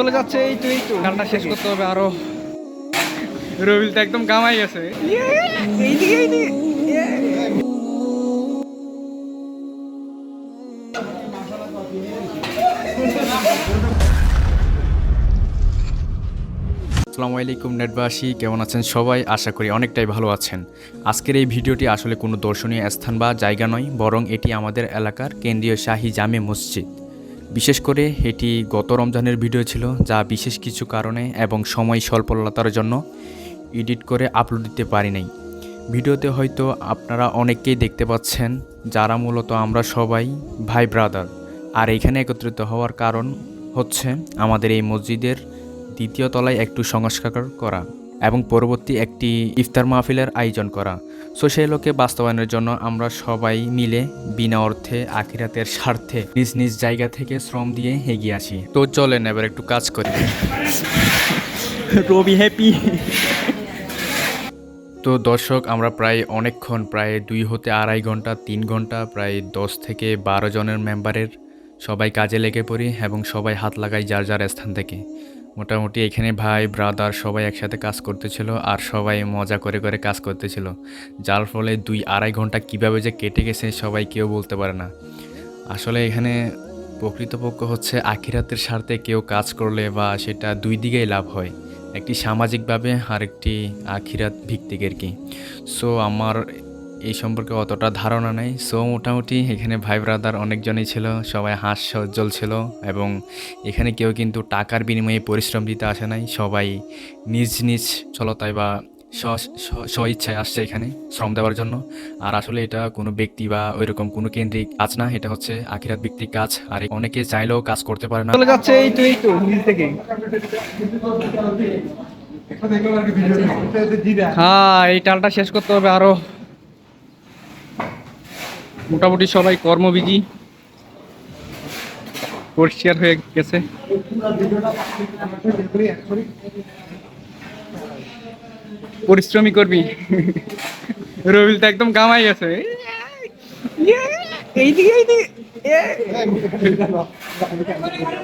চলে যাচ্ছে। এই তো গানটা শেষ করতে হবে আরো। রবিল তো একদম গামাই গেছে। এইদিকে আসসালামু আলাইকুম নেটবাসী, কেমন আছেন সবাই? আশা করি অনেকটাই ভালো আছেন। আজকের এই ভিডিওটি আসলে কোনো দর্শনীয় স্থান বা জায়গা নয়, বরং এটি আমাদের এলাকার কেন্দ্রীয় শাহী জামে মসজিদ। বিশেষ করে এটি গত রমজানের ভিডিও ছিল, যা বিশেষ কিছু কারণে এবং সময় স্বল্পতার জন্য এডিট করে আপলোড দিতে পারি নাই। ভিডিওতে হয়তো আপনারা অনেককেই দেখতে পাচ্ছেন, যারা মূলত আমরা সবাই ভাই ব্রাদার। আর এখানে একত্রিত হওয়ার কারণ হচ্ছে আমাদের এই মসজিদের দ্বিতীয় তলায় একটু সংস্কার করা এবং পরবর্তী একটি ইফতার মাহফিলের আয়োজন করা। সো সেই লোকে বাস্তবায়নের জন্য আমরা সবাই মিলে বিনা অর্থে আখিরাতের স্বার্থে নিজ নিজ জায়গা থেকে শ্রম দিয়ে এগিয়ে আসি। তো চলেন এবার একটু কাজ করি। রবি হ্যাপি। তো দর্শক, আমরা প্রায় অনেকক্ষণ, প্রায় 2 হতে 2.5 ঘন্টা 3 ঘন্টা, প্রায় 10 থেকে 12 জনের মেম্বারের সবাই কাজে লেগে পড়ি এবং সবাই হাত লাগাই যার যার স্থান থেকে। মোটামুটি এখানে ভাই ব্রাদার সবাই একসাথে কাজ করতেছিল আর সবাই মজা করে করে কাজ করতেছিল, যার ফলে 2-2.5 ঘন্টা কীভাবে যে কেটে গেছে সবাই কেউ বলতে পারে না। আসলে এখানে প্রকৃতপক্ষ হচ্ছে আখিরাতের স্বার্থে কেউ কাজ করলে বা সেটা দুই দিকেই লাভ হয়, একটি সামাজিকভাবে আর একটি আখিরাত ভিত্তিক আর কি। সো আমার এই সম্পর্কে অতটা ধারণা নেই। সো মোটামুটি এখানে ভাই ব্রাদার অনেকজনই ছিল, সবাই হাস্যোজ্জ্বল ছিল এবং এখানে কেউ কিন্তু টাকার বিনিময়ে পরিশ্রম দিতে আসে নাই। সবাই নিজ নিজ চলতায় বা স্ব ইচ্ছায় আসছে এখানে শ্রম দেওয়ার জন্য। আর আসলে এটা কোনো ব্যক্তি বা ওইরকম কোনো কেন্দ্রিক কাজ না, এটা হচ্ছে আখিরাত ভিত্তিক কাজ। আর অনেকে চাইলেও কাজ করতে পারে না। চলে যাচ্ছে। এই তো নিজ থেকে। হ্যাঁ, এই টালটা শেষ করতে হবে আরো। মোটামুটি সবাই কর্মবিজি, পরিষ্কার হয়ে গেছে। পরিশ্রমী করবি। রবিল তো একদম গামাই গেছে। এইদিকে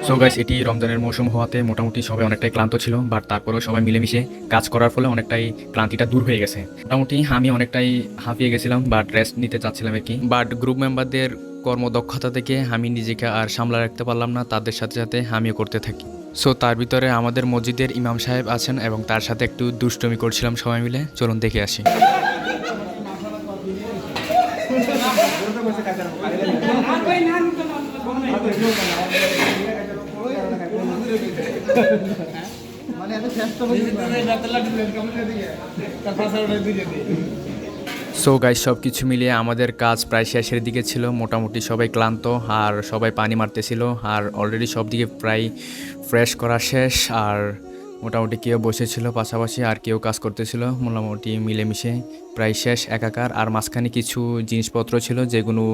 সো গাইস, এটি রমজানের মৌসুম হওয়াতে মোটামুটি সবাই অনেকটাই ক্লান্ত ছিল, বাট তারপরেও সবাই মিলেমিশে কাজ করার ফলে অনেকটাই ক্লান্তিটা দূর হয়ে গেছে। মোটামুটি আমি অনেকটাই হাঁপিয়ে গেছিলাম, বাট রেস্ট নিতে চাচ্ছিলাম আর কি। বাট গ্রুপ মেম্বারদের কর্মদক্ষতা থেকে আমি নিজেকে আর সামলা রাখতে পারলাম না, তাদের সাথে সাথে আমিও করতে থাকি। সো তার ভিতরে আমাদের মসজিদের ইমাম সাহেব আছেন এবং তার সাথে একটু দুষ্টমি করছিলাম সবাই মিলে। চলুন দেখে আসি। সো গাইস, সব কিছু মিলিয়ে আমাদের কাজ প্রায় শেষের দিকে ছিল। মোটামুটি সবাই ক্লান্ত আর সবাই পানি মারতেছিল, আর অলরেডি সব দিকে প্রায় ফ্রেশ করা শেষ। আর মোটামুটি কেউ বসেছিল পাশাপাশি আর কেউ কাজ করতেছিল, মোটামুটি মিলেমিশে প্রায় শেষ একাকার। আর মাঝখানে কিছু জিনিসপত্র ছিল যেগুলো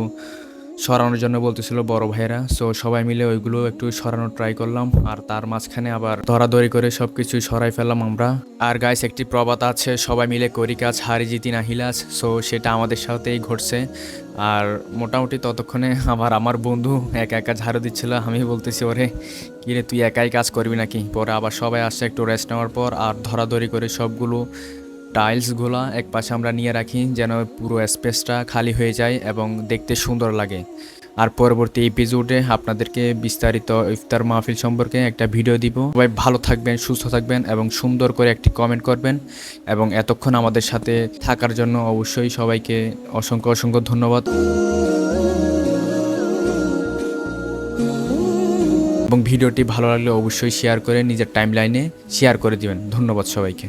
সরানোর জন্য বলতেছিল বড় ভাইয়েরা। সো সবাই মিলে ওইগুলো একটু সরানোর ট্রাই করলাম, আর তার মাঝখানে আবার ধরাধরি করে সব কিছু সরাই ফেললাম আমরা। আর গাইস, একটি প্রবাদ আছে, সবাই মিলে করি কাজ, হারি জিতি না হিলাস। সো সেটা আমাদের সাথেই ঘটছে। আর মোটামুটি ততক্ষণে আমার বন্ধু একা একা ঝাড়ু দিচ্ছিল। আমি বলতেছি, ওরে কিরে তুই একাই কাজ করবি নাকি? পরে আবার সবাই আসছে একটু রেস্ট নেওয়ার পর, আর ধরাধরি করে সবগুলো টাইলসগুলো এক পাশে আমরা নিয়ে রাখি যেন পুরো স্পেসটা খালি হয়ে যায় এবং দেখতে সুন্দর লাগে। আর পরবর্তী এপিসোডে আপনাদেরকে বিস্তারিত ইফতার মাহফিল সম্পর্কে একটা ভিডিও দিব। সবাই ভালো থাকবেন, সুস্থ থাকবেন এবং সুন্দর করে একটি কমেন্ট করবেন। এবং এতক্ষণ আমাদের সাথে থাকার জন্য অবশ্যই সবাইকে অসংখ্য অসংখ্য ধন্যবাদ। এবং ভিডিওটি ভালো লাগলে অবশ্যই শেয়ার করে নিজের টাইমলাইনে শেয়ার করে দিবেন। ধন্যবাদ সবাইকে।